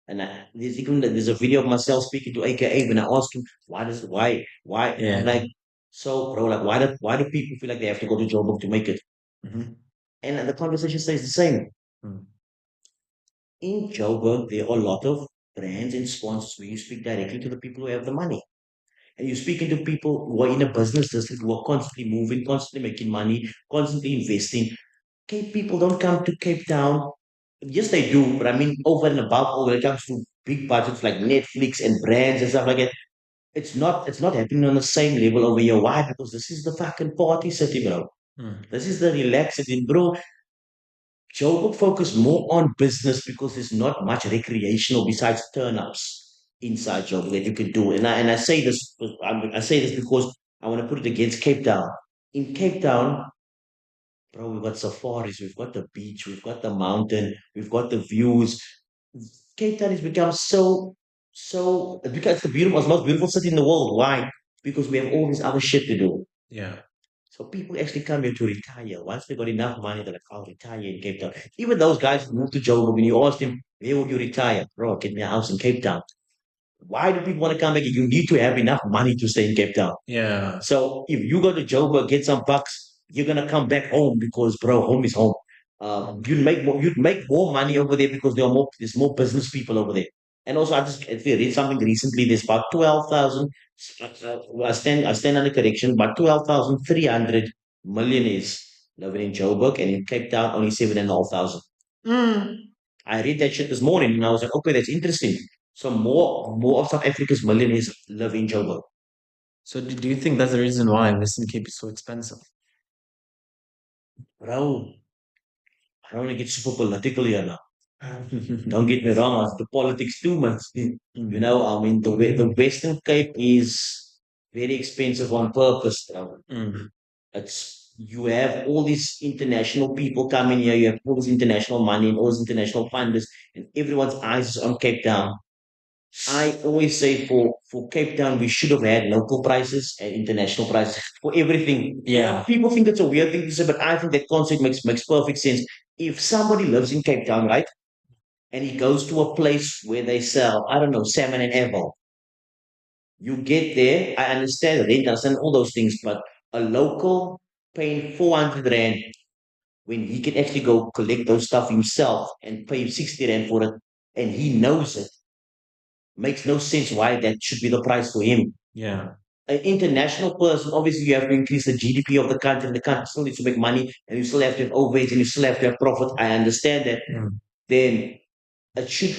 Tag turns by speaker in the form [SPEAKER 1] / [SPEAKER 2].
[SPEAKER 1] And there's a video of myself speaking to AKA when I asked him why I'm
[SPEAKER 2] Yeah.
[SPEAKER 1] like, so bro, like why do people feel like they have to go to Joburg to make it?
[SPEAKER 2] Hmm.
[SPEAKER 1] And the conversation stays the same.
[SPEAKER 2] Mm.
[SPEAKER 1] In Joburg, there are a lot of brands and sponsors where you speak directly to the people who have the money. And you're speaking to people who are in a business district who are constantly moving, constantly making money, constantly investing. Cape people don't come to Cape Town. Yes, they do, but I mean, over and above, when it comes to big budgets like Netflix and brands and stuff like that, it's not happening on the same level over here. Why? Because this is the fucking party city, bro.
[SPEAKER 2] Mm.
[SPEAKER 1] This is the relaxed city, bro. Joburg focus more on business because there's not much recreational besides turn-ups inside Joburg that you can do. And I say this, I say this because I want to put it against Cape Town. In Cape Town, bro, we've got safaris, we've got the beach, we've got the mountain, we've got the views. Cape Town has become because it's the most beautiful city in the world. Why? Because we have all this other shit to do.
[SPEAKER 2] Yeah.
[SPEAKER 1] So people actually come here to retire. Once they got enough money, they're like, I'll retire in Cape Town. Even those guys who moved to Joburg, when you asked him, where would you retire? Bro, get me a house in Cape Town. Why do people want to come back? You need to have enough money to stay in Cape Town.
[SPEAKER 2] Yeah.
[SPEAKER 1] So if you go to Joburg, get some bucks, you're gonna come back home because, bro, home is home.
[SPEAKER 2] Mm.
[SPEAKER 1] You'd make more money over there because there's more business people over there. And also, if you read something recently, there's about 12,000. I stand under correction, about 12,300 millionaires living in Joburg, and in Cape Town, only 7,500.
[SPEAKER 2] Mm.
[SPEAKER 1] I read that shit this morning, and I was like, okay, that's interesting. So more of South Africa's millionaires live in Joburg.
[SPEAKER 2] So do you think that's the reason why Western Cape is so expensive?
[SPEAKER 1] Bro, I don't want to get super political here now. Don't get me wrong, the politics too much.
[SPEAKER 2] Mm.
[SPEAKER 1] I mean, the Western Cape is very expensive on purpose.
[SPEAKER 2] Mm.
[SPEAKER 1] It's you have all these international people coming here. You have all this international money and all these international funders, and everyone's eyes is on Cape Town. I always say for Cape Town, we should have had local prices and international prices for everything. Yeah,
[SPEAKER 2] Yeah.
[SPEAKER 1] people think it's a weird thing to say, but I think that concept makes perfect sense. If somebody lives in Cape Town, right, and he goes to a place where they sell, I don't know, salmon and apple, you get there. I understand rent, I understand all those things, but a local paying 400 rand when he can actually go collect those stuff himself and pay 60 rand for it, and he knows it, makes no sense why that should be the price for him.
[SPEAKER 2] Yeah.
[SPEAKER 1] An international person, obviously you have to increase the GDP of the country, and the country still needs to make money, and you still have to have overhead, and you still have to have profit. I understand that.
[SPEAKER 2] Mm.
[SPEAKER 1] Then it should